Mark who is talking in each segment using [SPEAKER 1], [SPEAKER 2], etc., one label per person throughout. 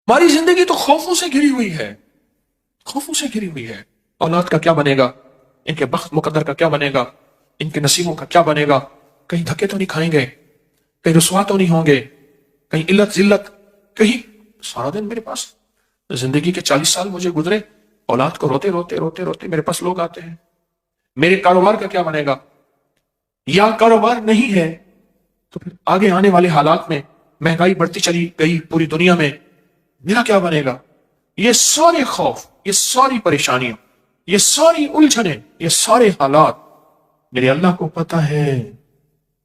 [SPEAKER 1] ہماری زندگی تو خوفوں سے گھری ہوئی ہے، خوفوں سے گھری ہوئی ہے۔ اولاد کا کیا بنے گا، ان کے بخت مقدر کا کیا بنے گا، ان کے نصیبوں کا کیا بنے گا، کہیں دھکے تو نہیں کھائیں گے، کہیں رسوا تو نہیں ہوں گے، کہیں علت ذلت، کہیں سارا دن میرے پاس زندگی کے 40 سال مجھے گزرے، اولاد کو روتے روتے روتے روتے میرے پاس لوگ آتے ہیں، میرے کاروبار کا کیا بنے گا، یا کاروبار نہیں ہے تو پھر آگے آنے والے حالات میں مہنگائی بڑھتی چلی گئی پوری دنیا میں، میرا کیا بنے گا۔ یہ سارے خوف، یہ ساری پریشانیاں، یہ ساری الجھنیں، یہ سارے حالات میرے اللہ کو پتہ ہے،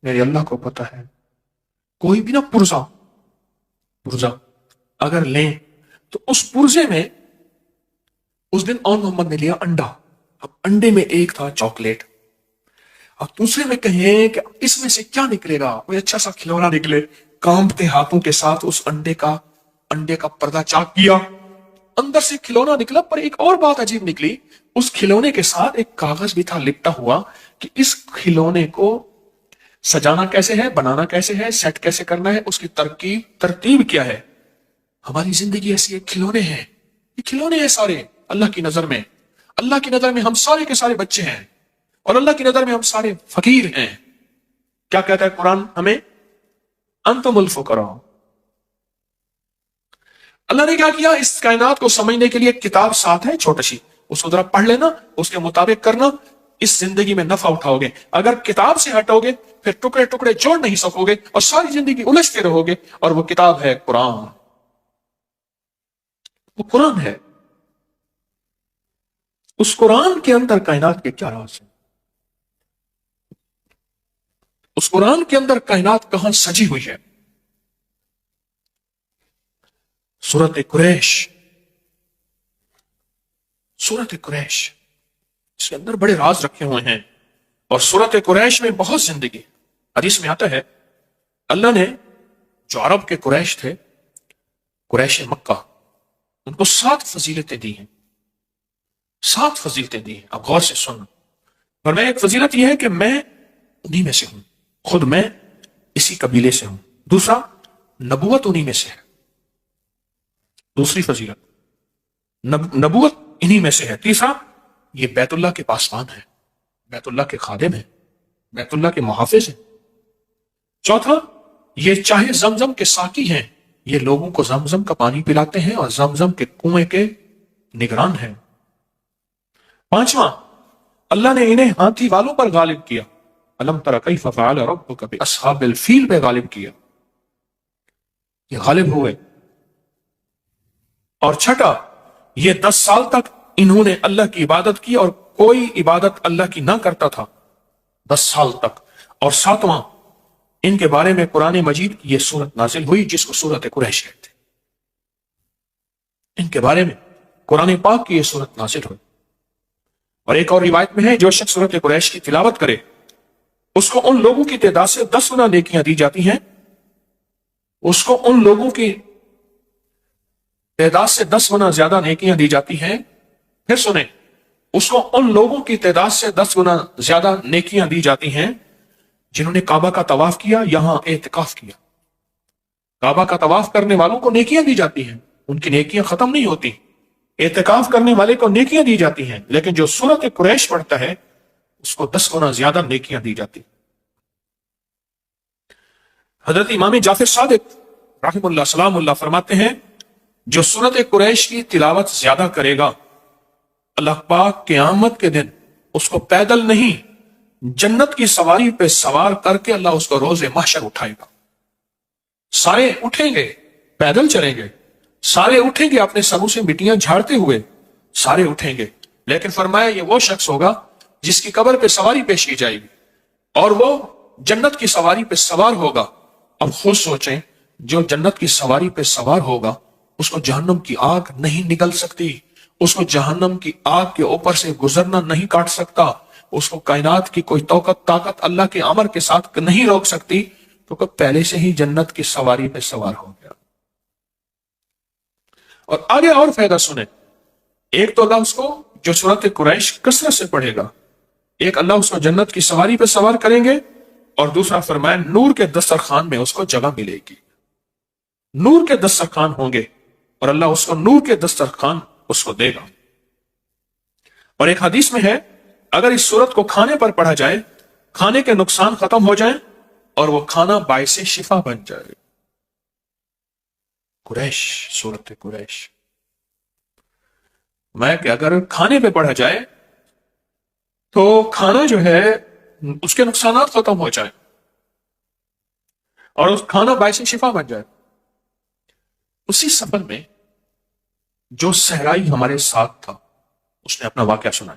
[SPEAKER 1] میرے اللہ کو پتہ ہے۔ کوئی بھی نہ پرزا اگر لیں تو اس پرزے میں اس دن اون محمد نے لیا انڈا، اب انڈے میں ایک تھا چاکلیٹ، اب دوسرے میں کہیں کہ اس میں سے کیا نکلے گا، کوئی اچھا سا کھلونا نکلے، کانپتے ہاتھوں کے ساتھ اس انڈے کا پردہ چاک کیا، اندر سے کھلونا نکلا، پر ایک اور بات عجیب نکلی، اس کھلونے کے ساتھ ایک کاغذ بھی تھا لپٹا ہوا کہ اس کھلونے کو سجانا کیسے ہے، بنانا کیسے ہے، سیٹ کیسے کرنا ہے، اس کی ترتیب کیا ہے۔ ہماری زندگی ایسی ہے، کھلونے ہیں، یہ کھلونے ہیں سارے اللہ کی نظر میں۔ اللہ کی نظر میں ہم سارے کے سارے بچے ہیں، اور اللہ کی نظر میں ہم سارے فقیر ہیں۔ کیا کہتا ہے قرآن ہمیں؟ انتم الفقراء۔ اللہ نے کیا کیا، اس کائنات کو سمجھنے کے لیے ایک کتاب ساتھ ہے چھوٹی سی، اس کو ذرا پڑھ لینا، اس کے مطابق کرنا، اس زندگی میں نفع اٹھاؤ گے۔ اگر کتاب سے ہٹو گے پھر ٹکڑے ٹکڑے جوڑ نہیں سکو گے اور ساری زندگی الجھتے رہو گے، اور وہ کتاب ہے قرآن، وہ قرآن ہے۔ اس قرآن کے اندر کائنات کے کیا راز ہیں، اس قرآن کے اندر کائنات کہاں سجی ہوئی ہے۔ سورت قریش، سورت قریش، اس کے اندر بڑے راز رکھے ہوئے ہیں، اور سورت قریش میں بہت زندگی۔ حدیث میں آتا ہے اللہ نے جو عرب کے قریش تھے، قریش مکہ، ان کو 7 فضیلتیں دی ہیں، 7 فضیلتیں دی ہیں۔ اب غور سے سننا، اور میں ایک فضیلت یہ ہے کہ میں انہی میں سے ہوں، خود میں اسی قبیلے سے ہوں۔ دوسرا، نبوت انہی میں سے ہے، دوسری فضیلت نبوت انہی میں سے ہے۔ تیسرا، یہ بیت اللہ کے پاسبان ہے، بیت اللہ کے خادم ہیں، بیت اللہ کے محافظ ہیں۔ چوتھا، یہ چاہے زمزم کے ساقی ہیں، یہ لوگوں کو زمزم کا پانی پلاتے ہیں اور زمزم کے کنویں کے نگران ہیں۔ پانچواں، اللہ نے انہیں ہاتھی والوں پر غالب کیا، الم تر کیف فعل ربک باصحاب الفیل پہ غالب کیا، یہ غالب ہوئے۔ اور چھٹا، یہ 10 سال تک انہوں نے اللہ کی عبادت کی اور کوئی عبادت اللہ کی نہ کرتا تھا، 10 سال تک۔ اور ساتواں، ان کے بارے میں قرآن مجید کی یہ سورت نازل ہوئی جس کو سورت قریش کہتے ہیں، ان کے بارے میں قرآن پاک کی یہ سورت نازل ہوئی۔ اور ایک اور روایت میں ہے جو شخص سورت قریش کی تلاوت کرے اس کو ان لوگوں کی تعداد سے 10 گنا نیکیاں دی جاتی ہیں، اس کو ان لوگوں کی تعداد سے 10 گنا زیادہ نیکیاں دی جاتی ہیں۔ پھر سنیں، اس کو ان لوگوں کی تعداد سے 10 گنا زیادہ نیکیاں دی جاتی ہیں جنہوں نے کعبہ کا طواف کیا، یہاں اعتکاف کیا۔ کعبہ کا طواف کرنے والوں کو نیکیاں دی جاتی ہیں، ان کی نیکیاں ختم نہیں ہوتی۔ اعتکاف کرنے والے کو نیکیاں دی جاتی ہیں، لیکن جو سورت قریش پڑھتا ہے اس کو 10 گنا زیادہ نیکیاں دی جاتی۔ حضرت امام جعفر صادق رحم اللہ سلام اللہ فرماتے ہیں جو سورت قریش کی تلاوت زیادہ کرے گا، اللہ پاک قیامت کے دن اس کو پیدل نہیں جنت کی سواری پہ سوار کر کے اللہ اس کو روز محشر اٹھائے گا۔ سارے اٹھیں گے، پیدل چلیں گے، سارے اٹھیں گے اپنے سروں سے مٹیاں جھاڑتے ہوئے، سارے اٹھیں گے، لیکن فرمایا یہ وہ شخص ہوگا جس کی قبر پہ سواری پیش کی جائے گی اور وہ جنت کی سواری پہ سوار ہوگا۔ اب خود سوچیں، جو جنت کی سواری پہ سوار ہوگا اس کو جہنم کی آگ نہیں نگل سکتی، اس کو جہنم کی آگ کے اوپر سے گزرنا نہیں کاٹ سکتا، اس کو کائنات کی کوئی طاقت اللہ کے امر کے ساتھ نہیں روک سکتی، تو کہ پہلے سے ہی جنت کی سواری پہ سوار ہو گیا۔ اور آگے اور فائدہ سنیں، ایک تو اللہ اس کو جو سورت قریش کثرت سے پڑھے گا، ایک اللہ اس کو جنت کی سواری پہ سوار کریں گے، اور دوسرا فرمایا نور کے دسترخوان میں اس کو جگہ ملے گی، نور کے دسترخوان ہوں گے اور اللہ اس کو نور کے دسترخوان اس کو دے گا۔ اور ایک حدیث میں ہے اگر اس سورت کو کھانے پر پڑھا جائے کھانے کے نقصان ختم ہو جائیں اور وہ کھانا باعث شفا بن جائے۔ قریش، سورت قریش میں کہ اگر کھانے پہ پڑھا جائے تو کھانا جو ہے اس کے نقصانات ختم ہو جائیں اور اس کھانا باعث شفا بن جائے۔ اسی سفر میں جو صحرائی ہمارے ساتھ تھا اس نے اپنا واقعہ سنا۔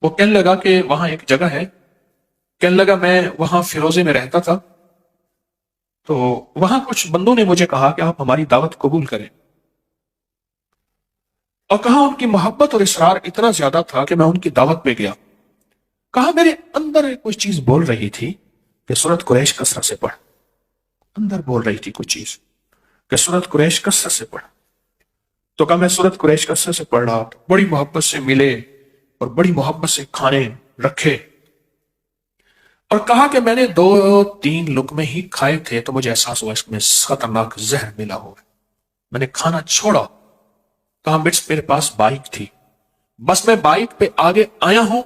[SPEAKER 1] وہ کہنے لگا کہ وہاں ایک جگہ ہے، کہنے لگا میں وہاں فیروزے میں رہتا تھا، تو وہاں کچھ بندوں نے مجھے کہا کہ آپ ہماری دعوت قبول کریں، اور کہا ان کی محبت اور اصرار اتنا زیادہ تھا کہ میں ان کی دعوت پہ گیا۔ کہا میرے اندر کوئی چیز بول رہی تھی کہ سورت قریش کثرت سے پڑھ، اندر بول رہی تھی کوئی چیز کہ سورت قریش کثرت سے پڑھ۔ تو کہا میں سورت قریش کثرت سے پڑھ رہا، بڑی محبت سے ملے اور بڑی محبت سے کھانے رکھے، اور کہا کہ میں نے 2-3 لقمے ہی کھائے تھے تو مجھے احساس ہوا اس میں خطرناک زہر ملا ہوا ہے، میں نے کھانا چھوڑا۔ کہا میرے پاس بائک تھی، بس میں بائک پہ آگے آیا ہوں،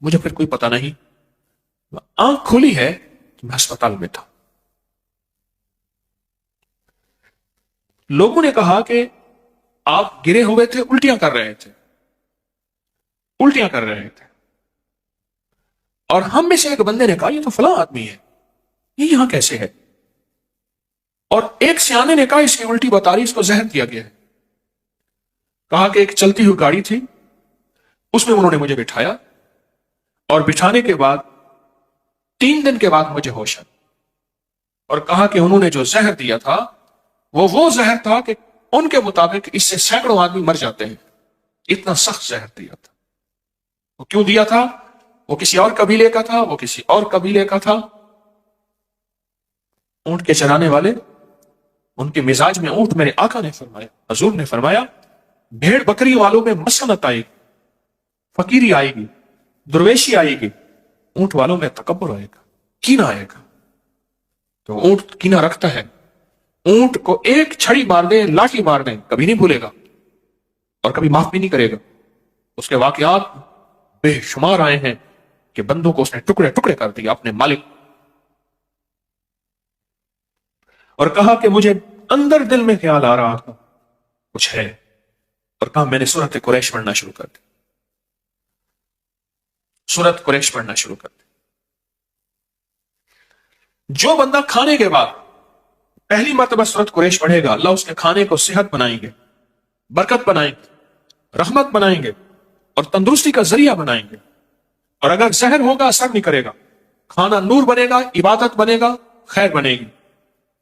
[SPEAKER 1] مجھے پھر کوئی پتہ نہیں، آنکھ کھلی ہے تو میں ہسپتال میں تھا۔ لوگوں نے کہا کہ آپ گرے ہوئے تھے، الٹیاں کر رہے تھے، الٹیاں کر رہے تھے، اور ہم میں سے ایک بندے نے کہا یہ تو فلاں آدمی ہے، یہ یہاں کیسے ہے؟ اور ایک سیانے نے کہا اس کی الٹی بتا رہی، اس کو زہر دیا گیا ہے۔ کہا کہ ایک چلتی ہوئی گاڑی تھی، اس میں انہوں نے مجھے بٹھایا، اور بٹھانے کے بعد 3 دن کے بعد مجھے ہوش آیا، اور کہا کہ انہوں نے جو زہر دیا تھا وہ زہر تھا کہ ان کے مطابق اس سے سینکڑوں آدمی مر جاتے ہیں، اتنا سخت زہر دیا تھا۔ وہ کیوں دیا تھا؟ وہ کسی اور قبیلے کا تھا، وہ کسی اور قبیلے کا تھا۔ اونٹ کے چرانے والے، ان کے مزاج میں اونٹ، میرے آقا نے فرمایا، حضور نے فرمایا بھیڑ بکری والوں میں مسکنت آئے گی، فقیری آئے گی، درویشی آئے گی، اونٹ والوں میں تکبر آئے گا، کینہ آئے گا۔ تو اونٹ کینہ رکھتا ہے، اونٹ کو ایک چھڑی مار دے، لاٹھی مار دے، کبھی نہیں بھولے گا اور کبھی معاف بھی نہیں کرے گا۔ اس کے واقعات بے شمار آئے ہیں کہ بندوں کو اس نے ٹکڑے ٹکڑے کر دیا اپنے مالک، اور کہا کہ مجھے اندر دل میں خیال آ رہا تھا کچھ ہے، اور کہا میں نے سورت قریش پڑھنا شروع کر دی، سورت قریش پڑھنا شروع کر دی۔ جو بندہ کھانے کے بعد پہلی مرتبہ سورت قریش پڑھے گا، اللہ اس کے کھانے کو صحت بنائیں گے، برکت بنائیں گے، رحمت بنائیں گے، اور تندرستی کا ذریعہ بنائیں گے۔ اور اگر زہر ہوگا اثر نہیں کرے گا، کھانا نور بنے گا، عبادت بنے گا، خیر بنے گی۔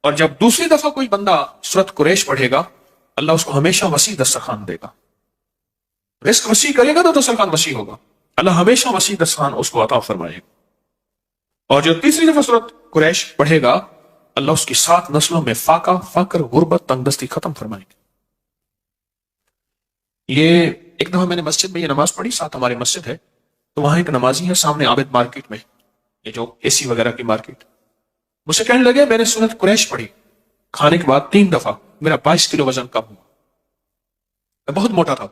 [SPEAKER 1] اور جب دوسری دفعہ کوئی بندہ سورت قریش پڑھے گا، اللہ اس کو ہمیشہ وسیع دسترخوان دے گا، رزق وسیع کرے گا تو دسترخوان وسیع ہوگا، اللہ ہمیشہ وسیع دسترخوان اس کو عطا فرمائے گا۔ اور جو تیسری دفعہ سورت قریش پڑھے گا، اللہ اس کی 7 نسلوں میں فاقہ، فقر، غربت، تنگ دستی ختم فرمائے گا۔ یہ ایک دفعہ میں نے مسجد میں یہ نماز پڑھی، ساتھ ہماری مسجد ہے، تو وہاں ایک نمازی ہے سامنے عابد مارکیٹ میں، یہ جو اے سی وغیرہ کی مارکیٹ، مجھ سے کہنے لگے میں نے سورت قریش پڑھی کھانے کے بعد 3 دفعہ، میرا 22 کلو وزن کم ہوا، میں بہت موٹا تھا،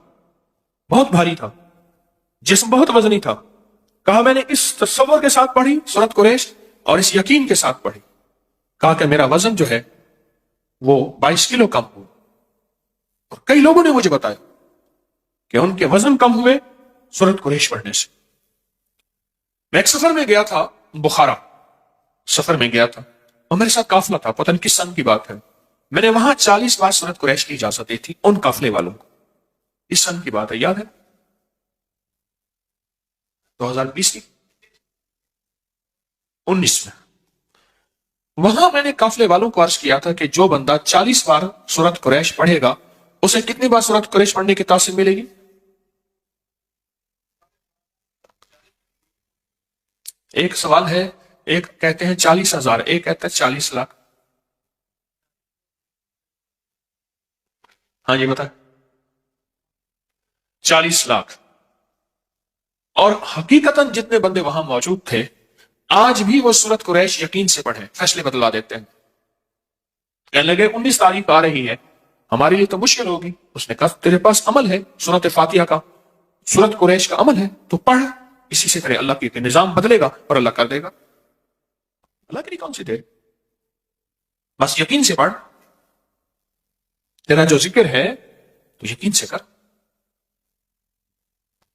[SPEAKER 1] بہت بھاری تھا، جسم بہت وزنی تھا۔ کہا میں نے اس تصور کے ساتھ پڑھی سورت قریش اور اس یقین کے ساتھ پڑھی، کہا کہ میرا وزن جو ہے وہ 22 کلو کم ہوا، اور کئی لوگوں نے مجھے بتایا کہ ان کے وزن کم ہوئے سورت قریش پڑھنے سے۔ میں ایک سفر میں گیا تھا، بخارا سفر میں گیا تھا، اور میرے ساتھ قافلہ تھا، پتہ نہیں کس سن کی بات ہے، میں نے وہاں 40 بار سورت قریش کی اجازت دی تھی ان قافلے والوں کو، اس سن کی بات ہے، یاد ہے 2020 کی 19 میں۔ وہاں میں نے قافلے والوں کو عرض کیا تھا کہ جو بندہ 40 بار سورت قریش پڑھے گا اسے کتنی بار سورت قریش پڑھنے کی تاثیر ملے گی؟ ایک سوال ہے، ایک کہتے ہیں 40,000، ایک کہتا ہے 40 لاکھ۔ ہاں جی بتائیں، 40 لاکھ۔ اور حقیقتاً جتنے بندے وہاں موجود تھے آج بھی وہ سورت قریش یقین سے پڑھیں، فیصلے بدلا دیتے ہیں۔ کہنے لگے 19 تاریخ آ رہی ہے، ہمارے لیے تو مشکل ہوگی۔ اس نے کہا تیرے پاس عمل ہے، سورت فاتحہ کا، سورت قریش کا عمل ہے، تو پڑھ، اسی سے تیرے اللہ کے نظام بدلے گا اور اللہ کر دے گا۔ اللہ کے لیے کون سی دیر، بس یقین سے پڑھ، تیرا جو ذکر ہے تو یقین سے کر،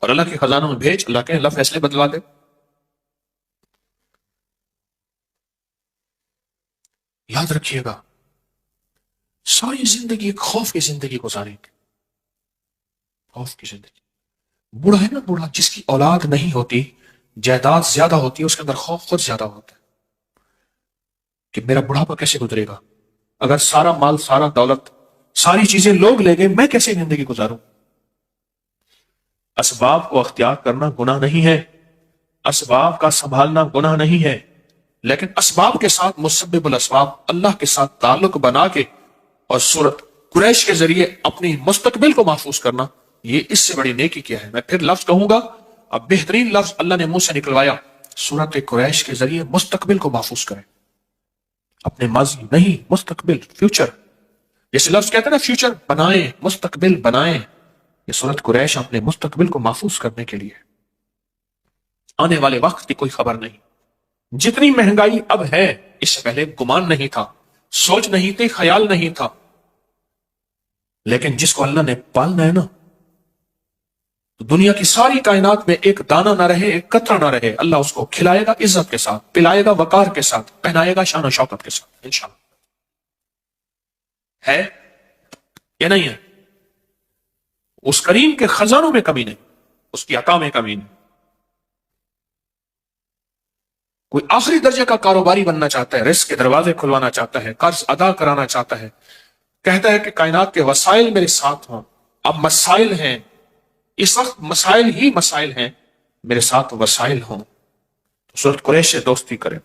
[SPEAKER 1] اور اللہ کے خزانوں میں بھیج، اللہ کے اللہ فیصلے بدلوا دے۔ یاد رکھیے گا، ساری زندگی ایک خوف کی زندگی گزاریں گے، خوف کی زندگی۔ بوڑھا ہے نا، بوڑھا جس کی اولاد نہیں ہوتی، جائیداد زیادہ ہوتی ہے، اس کے اندر خوف خود زیادہ ہوتا ہے کہ میرا بڑھاپا کیسے گزرے گا، اگر سارا مال، سارا دولت، ساری چیزیں لوگ لے گئے، میں کیسے زندگی گزاروں۔ اسباب کو اختیار کرنا گناہ نہیں ہے، اسباب کا سنبھالنا گناہ نہیں ہے، لیکن اسباب کے ساتھ مسبب الاسباب، اللہ کے ساتھ تعلق بنا کے اور سورت قریش کے ذریعے اپنی مستقبل کو محفوظ کرنا، یہ اس سے بڑی نیکی کیا ہے۔ میں پھر لفظ کہوں گا، اب بہترین لفظ اللہ نے منہ سے نکلوایا، سورت قریش کے ذریعے مستقبل کو محفوظ کریں، اپنے ماضی نہیں، مستقبل، فیوچر، جیسے لفظ کہتے ہیں نا فیوچر بنائیں، مستقبل بنائیں، یہ سورت قریش اپنے مستقبل کو محفوظ کرنے کے لیے۔ آنے والے وقت کی کوئی خبر نہیں، جتنی مہنگائی اب ہے اس سے پہلے گمان نہیں تھا، سوچ نہیں تھی، خیال نہیں تھا، لیکن جس کو اللہ نے پالنا ہے نا، تو دنیا کی ساری کائنات میں ایک دانہ نہ رہے، ایک قطرہ نہ رہے، اللہ اس کو کھلائے گا عزت کے ساتھ، پلائے گا وقار کے ساتھ، پہنائے گا شان و شوکت کے ساتھ، انشاءاللہ۔ ہے یا نہیں ہے؟ اس کریم کے خزانوں میں کمی نہیں، اس کی عطا میں کمی نہیں۔ کوئی آخری درجے کا کاروباری بننا چاہتا ہے، رزق کے دروازے کھلوانا چاہتا ہے، قرض ادا کرانا چاہتا ہے، کہتا ہے کہ کائنات کے وسائل میرے ساتھ ہوں، اب مسائل ہیں، اس وقت مسائل ہی مسائل ہیں، میرے ساتھ وسائل ہوں، تو سورت قریش سے دوستی کرے۔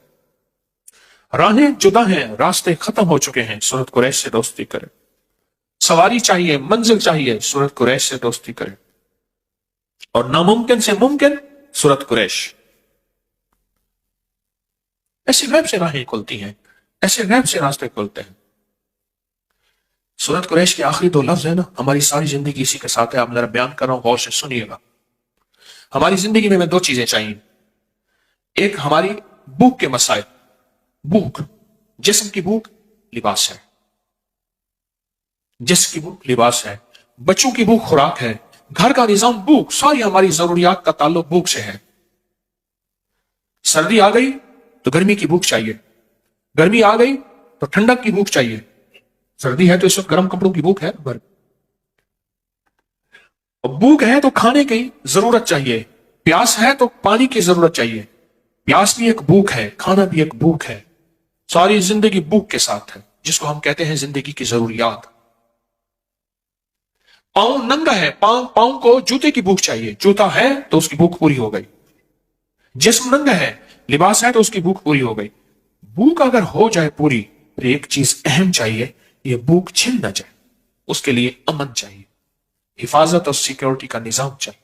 [SPEAKER 1] راہیں جدا ہیں، راستے ختم ہو چکے ہیں، سورت قریش سے دوستی کرے۔ سواری چاہیے، منزل چاہیے، سورت قریش سے دوستی کرے۔ اور ناممکن سے ممکن، سورت قریش۔ ایسے غیب سے راہیں کھلتی ہیں، ایسے غیب سے راستے کھلتے ہیں۔ سورت قریش کے آخری 2 لفظ ہیں نا، ہماری ساری زندگی اسی کے ساتھ ہے، آپ ذرا بیان کر رہا ہوں، غور سے سنیے گا۔ ہماری زندگی میں 2 چیزیں چاہیے، ایک ہماری بھوک کے مسائل، بھوک، جسم کی بھوک، لباس ہے، جسم کی بھوک لباس ہے، بچوں کی بھوک خوراک ہے، گھر کا نظام بھوک، ساری ہماری ضروریات کا تعلق بھوک سے ہے۔ سردی آ گئی تو گرمی کی بھوک چاہیے، گرمی آ گئی تو ٹھنڈک کی بھوک چاہیے، سردی ہے تو اس وقت گرم کپڑوں کی بھوک ہے، بھوک ہے تو کھانے کی ضرورت چاہیے، پیاس ہے تو پانی کی ضرورت چاہیے، پیاس بھی ایک بھوک ہے، کھانا بھی ایک بھوک ہے، ساری زندگی بھوک کے ساتھ ہے، جس کو ہم کہتے ہیں زندگی کی ضروریات۔ پاؤں ننگا ہے، پاؤں کو جوتے کی بھوک چاہیے، جوتا ہے تو اس کی بھوک پوری ہو گئی، جسم ننگا ہے، لباس ہے تو اس کی بھوک پوری ہو گئی۔ بھوک اگر ہو جائے پوری، پھر ایک چیز اہم چاہیے، یہ بھوک چھن نہ جائے، اس کے لیے امن چاہیے، حفاظت اور سیکیورٹی کا نظام چاہیے۔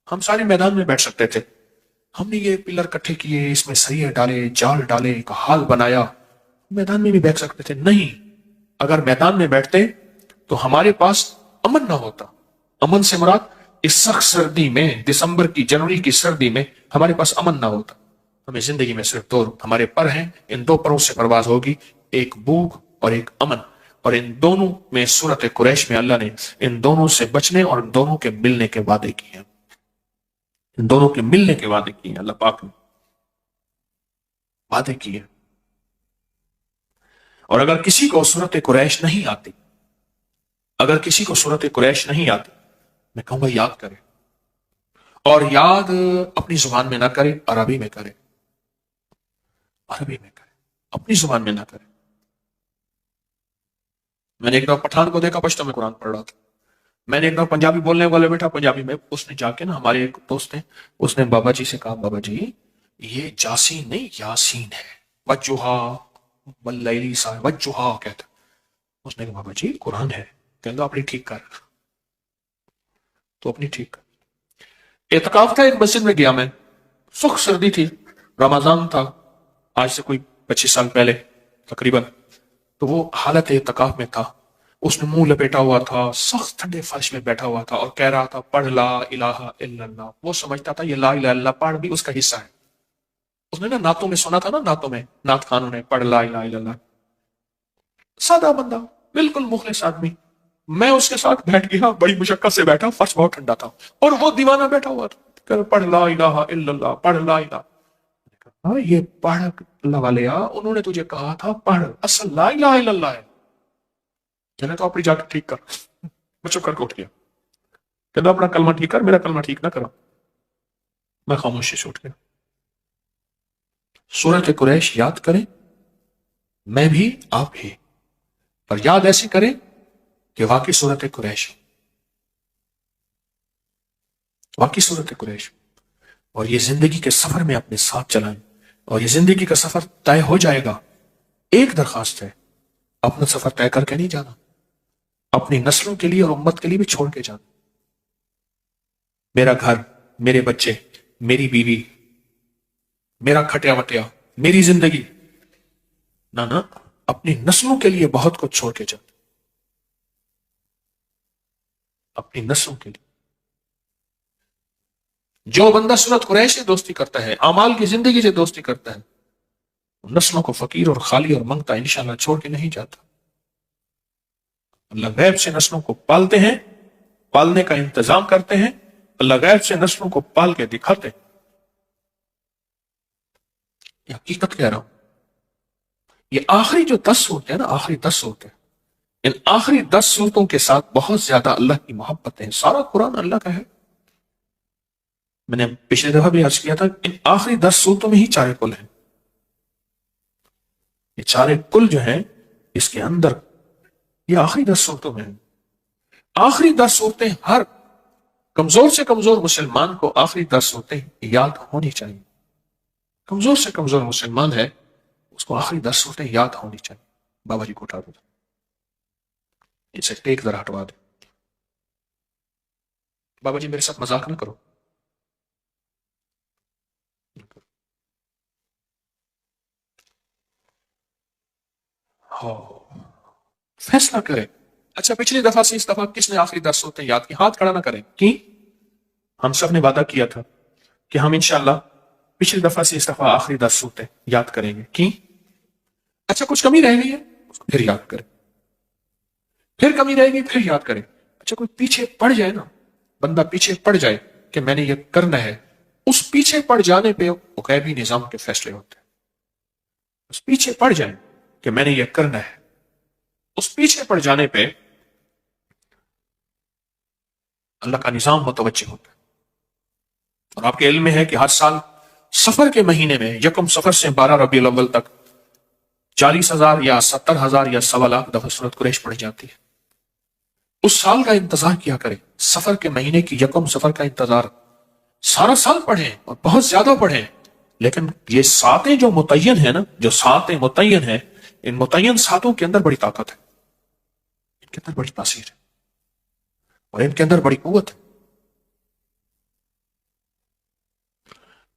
[SPEAKER 1] ہم سارے میدان میں بیٹھ سکتے تھے، ہم نے یہ پلر کٹھے کیے، اس میں سریے ڈالے، جال ڈالے، ایک حال بنایا، میدان میں بھی بیٹھ سکتے تھے، نہیں، اگر میدان میں بیٹھتے تو ہمارے پاس امن نہ ہوتا۔ امن سے مراد اس سخت سردی میں، دسمبر کی، جنوری کی سردی میں ہمارے پاس امن نہ ہوتا۔ ہمیں زندگی میں صرف 2 ہمارے پر ہیں، ان 2 پروں سے پرواز ہوگی، ایک بھوک اور ایک امن، اور ان دونوں میں سورت قریش میں اللہ نے ان دونوں سے بچنے اور ان دونوں کے ملنے کے وعدے کیے ہیں، ان دونوں کے ملنے کے وعدے کیے ہیں، اللہ پاک نے وعدے کیے۔ اور اگر کسی کو سورت قریش نہیں آتی، اگر کسی کو سورت قریش نہیں آتی، میں کہوں گا یاد کرے، اور یاد اپنی زبان میں نہ کرے، عربی میں کرے، عربی میں کرے، اپنی زبان میں نہ کرے۔ میں نے ایک دفعہ پٹھان کو دیکھا، پشتو میں قرآن پڑھ رہا تھا، میں نے ایک دفعہ پنجابی بولنے والے بیٹھا، پنجابی میں، اس نے جا کے نا، ہمارے ایک دوست ہیں، اس نے بابا جی سے کہا، بابا جی یہ جاسین نہیں یاسین ہے، وجوہا واللیلی سا، وجوہا کہتا، اس نے کہا بابا جی قرآن ہے، کہتا اپنی ٹھیک کر، تو اپنی ٹھیک کر۔ اعتکاف تھا، ایک مسجد میں گیا میں، سخت سردی تھی، رمضان تھا، آج سے کوئی 25 سال پہلے تقریباً، تو وہ حالت اعتکاف میں تھا، اس نے منہ لپیٹا ہوا تھا، سخت ٹھنڈے فرش میں بیٹھا ہوا تھا اور کہہ رہا تھا پڑھ لا الہ الا اللہ۔ وہ سمجھتا تھا یہ لا الہ الا اللہ پڑھ بھی اس کا حصہ ہے۔ اس نے نا نعتوں میں سنا تھا، نا نعتوں میں نعت خانوں نے پڑھ لا الہ الا اللہ۔ سادہ بندہ، بالکل مخلص آدمی، میں اس کے ساتھ بیٹھ گیا، بڑی مشقت سے بیٹھا، فرش بہت ٹھنڈا تھا اور وہ دیوانہ بیٹھا ہوا تھا کہ پڑھ لا الہ الا اللہ، پڑھ لا الہ۔ ہاں یہ پڑھ اللہ والے، انہوں نے تجھے کہا تھا پڑھ، اصل لا الہ الا اللہ ہے۔ میں نے تو اپنی جا کے ٹھیک کر، میں چپ کر کے اٹھ گیا، کہ اپنا کلمہ ٹھیک کر، میرا کلمہ ٹھیک نہ کرا۔ میں خاموشی سے اٹھ گیا۔ سورۃ قریش یاد کریں، میں بھی آپ بھی، پر یاد ایسے کریں کہ واقعی سورۃ قریش، واقعی سورۃ قریش، اور یہ زندگی کے سفر میں اپنے ساتھ چلائیں، اور یہ زندگی کا سفر طے ہو جائے گا۔ ایک درخواست ہے، اپنا سفر طے کر کے نہیں جانا، اپنی نسلوں کے لیے اور امت کے لیے بھی چھوڑ کے جانا۔ میرا گھر، میرے بچے، میری بیوی، میرا کھٹیا وٹیا، میری زندگی، نہ اپنی نسلوں کے لیے بہت کچھ چھوڑ کے جانا، اپنی نسلوں کے لیے۔ جو بندہ سورۃ قریش سے دوستی کرتا ہے، اعمال کی زندگی سے دوستی کرتا ہے، نسلوں کو فقیر اور خالی اور منگتا انشاءاللہ چھوڑ کے نہیں جاتا۔ اللہ غیب سے نسلوں کو پالتے ہیں، پالنے کا انتظام کرتے ہیں، اللہ غیب سے نسلوں کو پال کے دکھاتے ہیں۔ یہ حقیقت کہہ رہا ہوں۔ یہ آخری جو 10 صورتیں ہیں نا، آخری 10 صورتیں، ان آخری 10 صورتوں کے ساتھ بہت زیادہ اللہ کی محبت ہے۔ سارا قرآن اللہ کا ہے۔ میں نے پچھلے دفعہ بھی عرض کیا تھا، ان آخری 10 صورتوں میں ہی چارے کل ہیں۔ یہ چارے کل جو ہیں اس کے اندر، یہ آخری 10 صورتوں میں ہیں۔ آخری 10 صورتیں ہر کمزور سے کمزور مسلمان کو آخری 10 صورتیں یاد ہونی چاہیے۔ کمزور سے کمزور مسلمان ہے، اس کو آخری 10 صورتیں یاد ہونی چاہیے۔ بابا جی کو اٹھا دو، اسے ٹیک ذرا ہٹوا دو۔ بابا جی میرے ساتھ مذاق نہ کرو۔ فیصلہ کرے۔ اچھا پچھلی دفعہ سے اس دفعہ کس نے آخری 10 صورتیں یاد کی؟ ہاتھ کھڑا نہ کریں۔ کی ہم سب نے وعدہ کیا تھا کہ ہم انشاءاللہ پچھلی دفعہ سے اس دفعہ آخری 10 صورتیں یاد کریں گے۔ کی اچھا کچھ کمی رہ گئی ہے، اس کو پھر یاد کریں، پھر کمی رہے گی پھر یاد کریں۔ اچھا کوئی پیچھے پڑ جائے نا، بندہ پیچھے پڑ جائے کہ میں نے یہ کرنا ہے، اس پیچھے پڑ جانے پہ وہ غیبی نظام کے فیصلے ہوتے ہیں۔ اس پیچھے پڑ جائے کہ میں نے یہ کرنا ہے، اس پیچھے پڑ جانے پہ اللہ کا نظام متوجہ ہوتا ہے۔ اور آپ کے علم میں ہے کہ ہر سال سفر کے مہینے میں یکم سفر سے 12 ربیع الاول تک 40,000 یا 70,000 یا 1.25 دفعہ سورۃ قریش پڑھی جاتی ہے۔ اس سال کا انتظار کیا کریں، سفر کے مہینے کی یکم سفر کا انتظار سارا سال پڑھیں اور بہت زیادہ پڑھیں، لیکن یہ ساتیں جو متعین ہیں نا، جو ساتیں متعین ہیں، ان متعین ساتوں کے اندر بڑی طاقت ہے، ان کے اندر بڑی تاثیر ہے اور ان کے اندر بڑی قوت ہے۔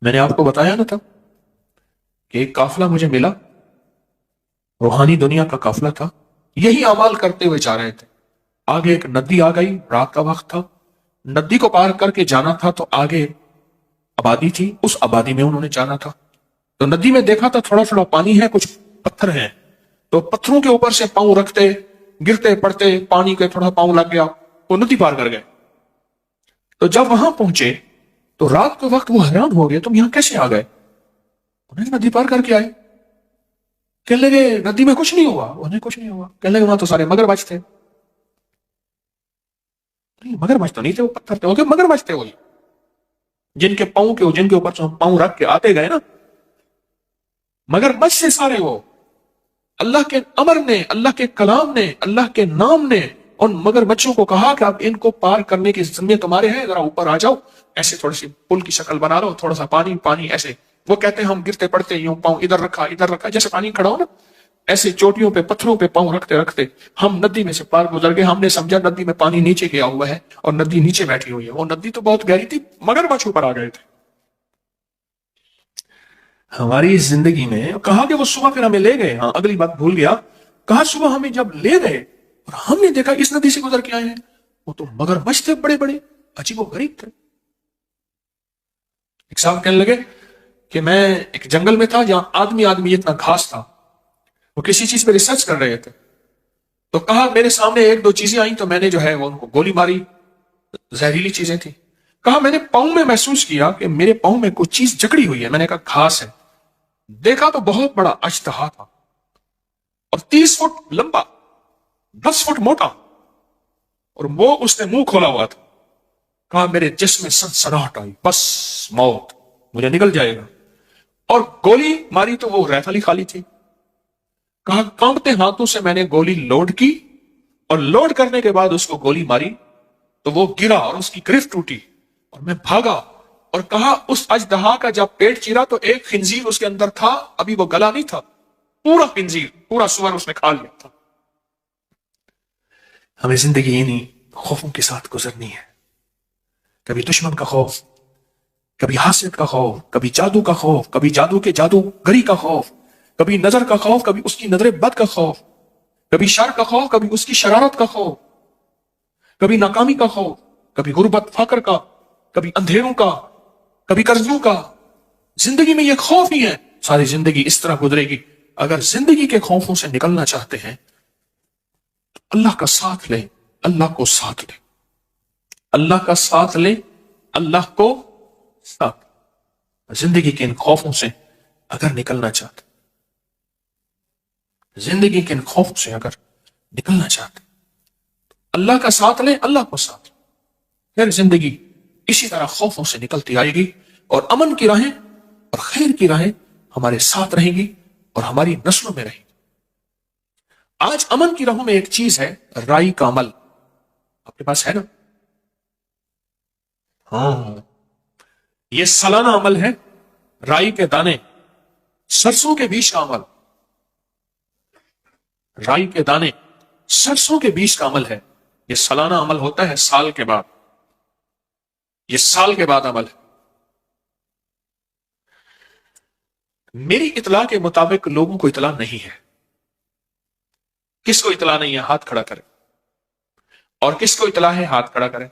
[SPEAKER 1] میں نے آپ کو بتایا نا تھا کہ ایک قافلہ مجھے ملا، روحانی دنیا کا قافلہ تھا، یہی اعمال کرتے ہوئے جا رہے تھے۔ آگے ایک ندی آ گئی، رات کا وقت تھا، ندی کو پار کر کے جانا تھا، تو آگے آبادی تھی، اس آبادی میں انہوں نے جانا تھا۔ تو ندی میں دیکھا تھا تھوڑا تھوڑا پانی ہے، کچھ پتھر ہیں، تو پتھروں کے اوپر سے پاؤں رکھتے، گرتے پڑتے، پانی کے تھوڑا پاؤں لگ گیا، وہ ندی پار کر گئے۔ تو جب وہاں پہنچے تو رات کے وقت وہ حیران ہو گئے، تم یہاں کیسے آ گئے؟ انہیں ندی پار کر کے آئے۔ کہنے لگے ندی میں کچھ نہیں ہوا، انہیں کچھ نہیں ہوا۔ کہنے لگے وہاں تو سارے مگرمچھ تھے۔ مگرمچھ تو نہیں تھے، وہ پتھر تھے، وہ مگرمچھ تھے، وہی جن کے پاؤں کے، جن کے اوپر سے ہم پاؤں رکھ کے آتے گئے نا، مگرمچھ سے سارے وہ۔ اللہ کے امر نے، اللہ کے کلام نے، اللہ کے نام نے ان مگرمچھوں کو کہا کہ اب ان کو پار کرنے کی ذمہ تمہارے ہیں، ذرا اوپر آ جاؤ، ایسے تھوڑی سی پل کی شکل بنا لو، تھوڑا سا پانی پانی ایسے۔ وہ کہتے ہیں ہم گرتے پڑتے یوں پاؤں ادھر رکھا، جیسے پانی کھڑا ہو نا، ایسے چوٹیوں پہ پتھروں پہ پاؤں رکھتے رکھتے ہم ندی میں سے پار گزر گئے۔ ہم نے سمجھا ندی میں پانی نیچے گیا ہوا ہے اور ندی نیچے بیٹھی ہوئی ہے، وہ ندی تو بہت گہری تھی، مگرمچھ اوپر آ گئے تھے۔ ہماری زندگی میں کہا کہ وہ صبح پھر ہمیں لے گئے، ہاں اگلی بات بھول گیا کہا صبح ہمیں جب لے گئے اور ہم نے دیکھا اس ندی سے گزر کے آئے ہیں، وہ تو مگرمچھ تھے بڑے بڑے، عجیب و غریب تھے۔ ایک صاحب کہنے لگے کہ میں ایک جنگل میں تھا جہاں آدمی آدمی اتنا گھاس تھا، وہ کسی چیز پہ ریسرچ کر رہے تھے، تو کہا میرے سامنے ایک دو چیزیں آئیں تو میں نے جو ہے وہ ان کو گولی ماری، زہریلی چیزیں تھیں۔ کہا میں نے پاؤں میں محسوس کیا کہ میرے پاؤں میں کوئی چیز جکڑی ہوئی ہے، میں نے کہا گھاس ہے، دیکھا تو بہت بڑا اژدہا تھا اور 30 فٹ لمبا، 10 فٹ موٹا، اور وہ اس نے منہ کھولا ہوا تھا۔ کہا میرے جسم میں سنسناہٹ آئی، بس موت، مجھے نگل جائے گا، اور گولی ماری تو وہ رائفل ہی خالی تھی۔ کہا کانپتے ہاتھوں سے میں نے گولی لوڈ کی، اور لوڈ کرنے کے بعد اس کو گولی ماری تو وہ گرا اور اس کی گرفت ٹوٹی اور میں بھاگا، اور کہا اس اژدہا کا جب پیٹ چیرا تو ایک خنزیر اس کے اندر تھا، ابھی وہ گلا نہیں تھا، پورا خنزیر، پورا سور اس نے کھا لیا تھا۔ ہمیں زندگی انہی خوفوں کے ساتھ گزرنی ہے، کبھی دشمن کا خوف، کبھی حاسد کا خوف، کبھی جادو کا خوف، کبھی جادو کے جادوگری کا خوف، کبھی نظر کا خوف، کبھی اس کی نظر بد کا خوف، کبھی شر کا خوف، کبھی اس کی شرارت کا خوف، کبھی ناکامی کا خوف، کبھی غربت فقر کا، کبھی اندھیروں کا، کبھی قرضوں کا۔ زندگی میں یہ خوف ہی ہے، ساری زندگی اس طرح گزرے گی۔ اگر زندگی کے خوفوں سے نکلنا چاہتے ہیں تو اللہ کا ساتھ لیں، اللہ کو ساتھ لیں، اللہ کا ساتھ لیں، اللہ کو ساتھ لیں۔ زندگی کے ان خوفوں سے اگر نکلنا چاہتے، زندگی کے ان خوفوں سے اگر نکلنا چاہتے، اللہ کا ساتھ لیں، اللہ کو ساتھ لیں، پھر زندگی اسی طرح خوفوں سے نکلتی آئے گی، اور امن کی راہیں اور خیر کی راہیں ہمارے ساتھ رہیں گی اور ہماری نسلوں میں رہیں گی۔ آج امن کی راہوں میں ایک چیز ہے، رائی کا عمل۔ آپ کے پاس ہے نا؟ ہاں، یہ سالانہ عمل ہے، رائی کے دانے، سرسوں کے بیج کا عمل۔ رائی کے دانے، سرسوں کے بیج کا عمل ہے، یہ سالانہ عمل ہوتا ہے، سال کے بعد، یہ سال کے بعد عمل ہے۔ میری اطلاع کے مطابق لوگوں کو اطلاع نہیں ہے۔ کس کو اطلاع نہیں ہے؟ ہاتھ کھڑا کرے، اور کس کو اطلاع ہے؟ ہاتھ کھڑا کرے۔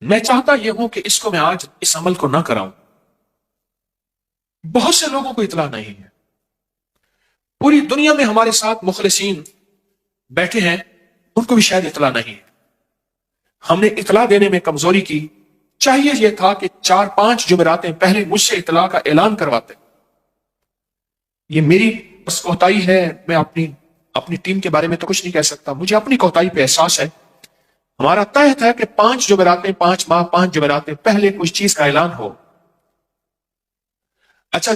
[SPEAKER 1] میں چاہتا یہ ہوں کہ اس کو میں آج اس عمل کو نہ کراؤں۔ بہت سے لوگوں کو اطلاع نہیں ہے، پوری دنیا میں ہمارے ساتھ مخلصین بیٹھے ہیں، ان کو بھی شاید اطلاع نہیں ہے۔ ہم نے اطلاع دینے میں کمزوری کی، چاہیے یہ تھا کہ 4-5 جمعراتیں پہلے مجھ سے اطلاع کا اعلان کرواتے۔ یہ میری بس کوتاہی ہے، میں اپنی ٹیم کے بارے میں تو کچھ نہیں کہہ سکتا، مجھے اپنی کوتاہی پہ احساس ہے۔ ہمارا طے ہے کہ 5 جمعراتیں، 5 ماہ، 5 جمعراتیں پہلے کچھ چیز کا اعلان ہو۔ اچھا،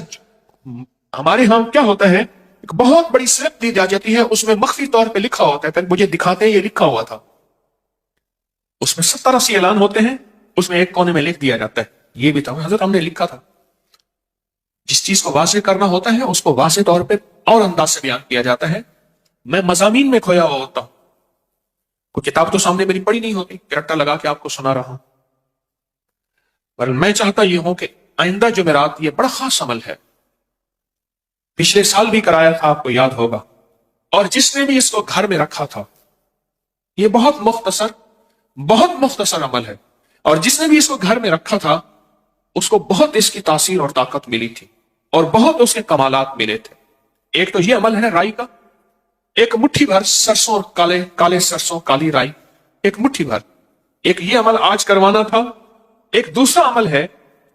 [SPEAKER 1] ہمارے ہاں کیا ہوتا ہے، ایک بہت بڑی سلپ دی جاتی ہے، اس میں مخفی طور پہ لکھا ہوتا ہے، پھر مجھے دکھاتے ہیں یہ لکھا ہوا تھا۔ اس میں 70-80 اعلان ہوتے ہیں، اس میں ایک کونے میں لکھ دیا جاتا ہے یہ بھی تھا حضرت ہم نے لکھا تھا۔ جس چیز کو واضح کرنا ہوتا ہے اس کو واضح طور پہ اور انداز سے بیان کیا جاتا ہے۔ میں مضامین میں کھویا ہوا ہوتا ہوں، کوئی کتاب تو سامنے میری پڑھی نہیں ہوتی کہ رٹا لگا کے آپ کو سنا رہا ہوں، پر میں چاہتا یہ ہوں کہ آئندہ جمعرات یہ بڑا خاص عمل ہے، پچھلے سال بھی کرایا تھا، آپ کو یاد ہوگا، اور جس نے بھی اس کو گھر میں رکھا تھا، یہ بہت مختصر عمل ہے، اور جس نے بھی اس کو گھر میں رکھا تھا اس کو بہت اس کی تاثیر اور طاقت ملی تھی، اور بہت اس کے کمالات ملے تھے۔ ایک تو یہ عمل ہے رائی کا، ایک مٹھی بھر سرسوں اور کالے سرسوں، کالی رائی، ایک مٹھی بھر، ایک یہ عمل آج کروانا تھا۔ ایک دوسرا عمل ہے،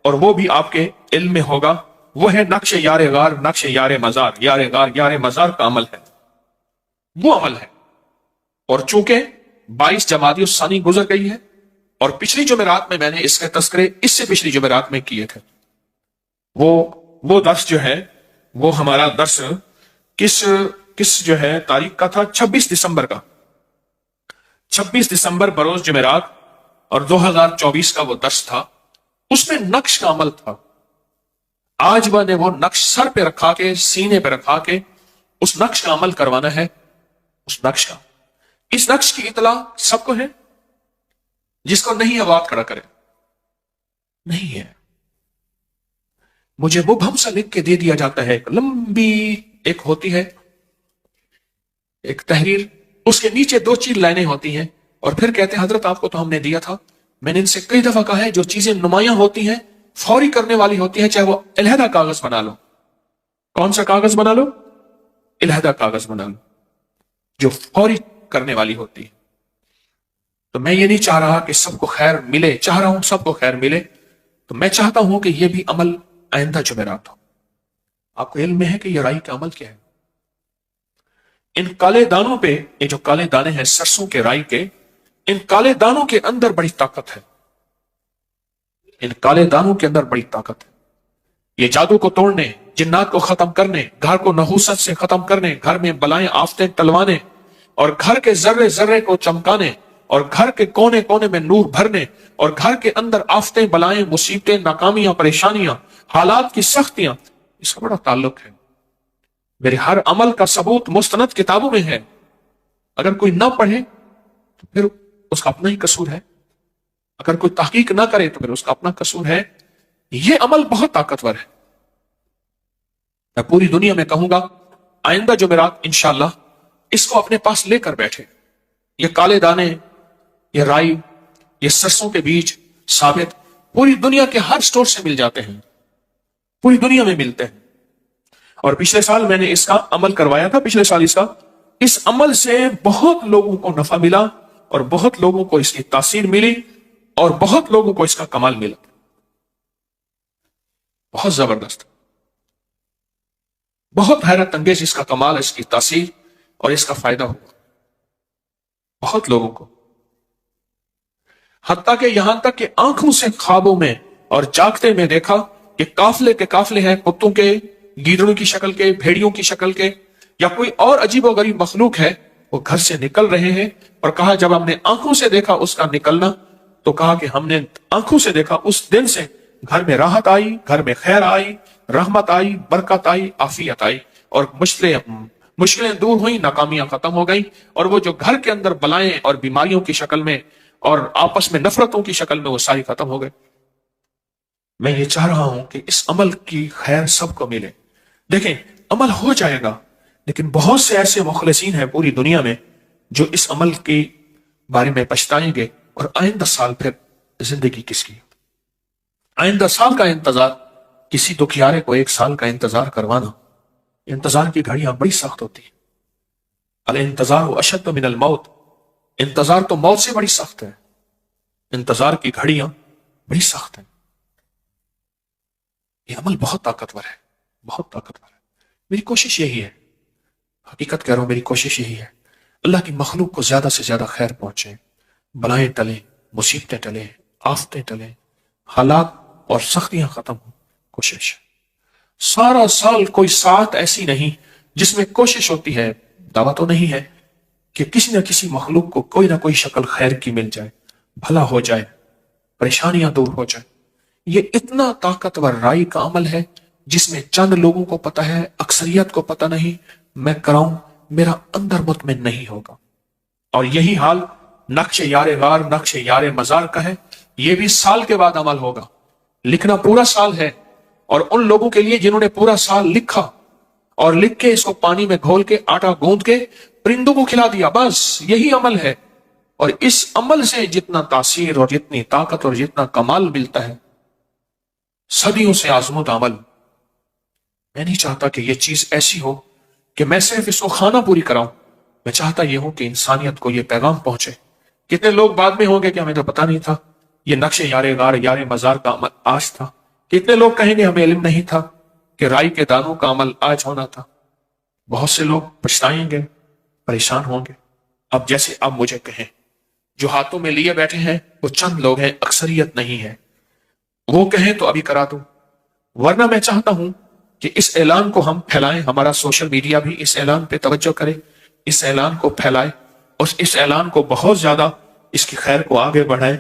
[SPEAKER 1] اور وہ بھی آپ کے علم میں ہوگا، وہ ہے نقش یار غار، نقش یار مزار، یار غار یار مزار کا عمل ہے، وہ عمل ہے۔ اور چونکہ 22 جمادی الثانی گزر گئی ہے، اور پچھلی جمعرات میں نے اس کے تذکرے اس سے پچھلی جمعرات میں کیے تھے، وہ درس جو ہے، وہ ہمارا درس کس جو ہے تاریخ کا تھا، 26 دسمبر کا، 26 دسمبر بروز جمعرات، اور 2024 کا وہ درس تھا، اس میں نقش کا عمل تھا۔ آج میں نے وہ نقش سر پہ رکھا کے، سینے پہ رکھا کے اس نقش کا عمل کروانا ہے۔ اس نقش کی اطلاع سب کو ہے، جس کو نہیں ہے وہ ہاتھ کھڑا کرے۔ نہیں ہے، مجھے مبہم سا لکھ کے دے دیا جاتا ہے، ایک لمبی ایک ہوتی ہے ایک تحریر، اس کے نیچے 2 لائنیں ہوتی ہیں، اور پھر کہتے ہیں حضرت آپ کو تو ہم نے دیا تھا، میں نے ان سے کئی دفعہ کہا ہے جو چیزیں نمایاں ہوتی ہیں فوری کرنے والی ہوتی ہیں، چاہے وہ علیحدہ کاغذ بنا لو، کون سا کاغذ بنا لو؟ علیحدہ کاغذ بنا لو، جو فوری کرنے والی ہوتی ہے۔ تو میں یہ نہیں چاہ رہا کہ سب کو خیر ملے، چاہ رہا ہوں سب کو خیر ملے، تو میں چاہتا ہوں کہ یہ بھی عمل آئندہ جمعرات ہو۔ آپ کو علم میں ہے کہ یہ رائی کا عمل کیا ہے؟ ان کالے دانوں پہ، یہ جو کالے دانے ہیں سرسوں کے رائی کے، ان کالے دانوں کے اندر بڑی طاقت ہے، ان کالے دانوں کے اندر بڑی طاقت ہے۔ یہ جادو کو توڑنے، جنات کو ختم کرنے، گھر کو نحوست سے ختم کرنے، گھر میں بلائیں آفتیں ٹلوانے، اور گھر کے ذرے ذرے کو چمکانے، اور گھر کے کونے کونے میں نور بھرنے، اور گھر کے اندر آفتیں بلائیں مصیبتیں ناکامیاں پریشانیاں حالات کی سختیاں، اس کا بڑا تعلق ہے۔ میرے ہر عمل کا ثبوت مستند کتابوں میں ہے، اگر کوئی نہ پڑھے تو پھر اس کا اپنا ہی قصور ہے، اگر کوئی تحقیق نہ کرے تو پھر اس کا اپنا قصور ہے۔ یہ عمل بہت طاقتور ہے، میں پوری دنیا میں کہوں گا آئندہ جمعرات انشاءاللہ اس کو اپنے پاس لے کر بیٹھے۔ یہ کالے دانے، یہ رائی، یہ سرسوں کے بیج ثابت پوری دنیا کے ہر سٹور سے مل جاتے ہیں، پوری دنیا میں ملتے ہیں۔ اور پچھلے سال میں نے اس کا عمل کروایا تھا، پچھلے سال اس عمل سے بہت لوگوں کو نفع ملا، اور بہت لوگوں کو اس کی تاثیر ملی، اور بہت لوگوں کو اس کا کمال ملا، بہت زبردست، بہت حیرت انگیز اس کا کمال، اس کی تاثیر اور اس کا فائدہ ہوا بہت لوگوں کو، حتیٰ کہ یہاں تک کہ آنکھوں سے خوابوں میں اور جاگتے میں دیکھا کہ قافلے کے قافلے ہیں، کتوں کے، گیدڑوں کی شکل کے، بھیڑیوں کی شکل کے، یا کوئی اور عجیب و غریب مخلوق ہے، وہ گھر سے نکل رہے ہیں، اور کہا جب ہم نے آنکھوں سے دیکھا اس کا نکلنا، تو کہا کہ ہم نے آنکھوں سے دیکھا، اس دن سے گھر میں راحت آئی، گھر میں خیر آئی، رحمت آئی، برکت آئی، عافیت آئی، اور مشکلیں دور ہوئیں، ناکامیاں ختم ہو گئیں، اور وہ جو گھر کے اندر بلائیں اور بیماریوں کی شکل میں اور آپس میں نفرتوں کی شکل میں وہ ساری ختم ہو گئے۔ میں یہ چاہ رہا ہوں کہ اس عمل کی خیر سب کو ملے۔ دیکھیں عمل ہو جائے گا، لیکن بہت سے ایسے مخلصین ہیں پوری دنیا میں جو اس عمل کے بارے میں پچھتائیں گے، اور آئندہ سال پھر زندگی کس کی؟ آئندہ سال کا انتظار، کسی دکھیارے کو 1 سال کا انتظار کروانا، انتظار کی گھڑیاں بڑی سخت ہوتی ہیں۔ الانتظار اشد من الموت، انتظار تو موت سے بڑی سخت ہے، انتظار کی گھڑیاں بڑی سخت ہیں۔ یہ عمل بہت طاقتور ہے، بہت طاقتور ہے۔ میری کوشش یہی ہے، حقیقت کہہ رہا ہوں، میری کوشش یہی ہے اللہ کی مخلوق کو زیادہ سے زیادہ خیر پہنچے، بلائیں ٹلیں، مصیبتیں ٹلیں، آفتیں ٹلیں، حالات اور سختیاں ختم ہوں۔ کوشش سارا سال کوئی ساعت ایسی نہیں جس میں کوشش ہوتی ہے، دعویٰ تو نہیں ہے کہ کسی نہ کسی مخلوق کو کوئی نہ کوئی شکل خیر کی مل جائے، بھلا ہو جائے، پریشانیاں دور ہو جائے۔ یہ اتنا طاقتور رائی کا عمل ہے جس میں چند لوگوں کو پتہ ہے، اکثریت کو پتہ نہیں۔ میں کراؤں، میرا اندر مطمئن نہیں ہوگا۔ اور یہی حال نقش یار غار، نقش یار مزار کا ہے، یہ بھی سال کے بعد عمل ہوگا۔ لکھنا پورا سال ہے، اور ان لوگوں کے لیے جنہوں نے پورا سال لکھا اور لکھ کے اس کو پانی میں گھول کے آٹا گوندھ کے پرندوں کو کھلا دیا، بس یہی عمل ہے۔ اور اس عمل سے جتنا تاثیر اور جتنی طاقت اور جتنا کمال ملتا ہے، صدیوں سے آزمودہ عمل۔ میں نہیں چاہتا کہ یہ چیز ایسی ہو کہ میں صرف اس کو خانہ پوری کراؤں، میں چاہتا یہ ہوں کہ انسانیت کو یہ پیغام پہنچے۔ کتنے لوگ بعد میں ہوں گے کہ ہمیں تو پتہ نہیں تھا یہ نقش یار غار یار مزار کا عمل آج تھا، کتنے لوگ کہیں گے ہمیں علم نہیں تھا کہ رائی کے دانوں کا عمل آج ہونا تھا۔ بہت سے لوگ پچھتائیں گے، پریشان ہوں گے۔ اب جیسے اب مجھے کہیں، جو ہاتھوں میں لیے بیٹھے ہیں وہ چند لوگ ہیں، اکثریت نہیں ہے، وہ کہیں تو ابھی کرا دوں، ورنہ میں چاہتا ہوں کہ اس اعلان کو ہم پھیلائیں، ہمارا سوشل میڈیا بھی اس اعلان پہ توجہ کرے، اس اعلان کو پھیلائے، اور اس اعلان کو بہت زیادہ اس کی خیر کو آگے بڑھائے۔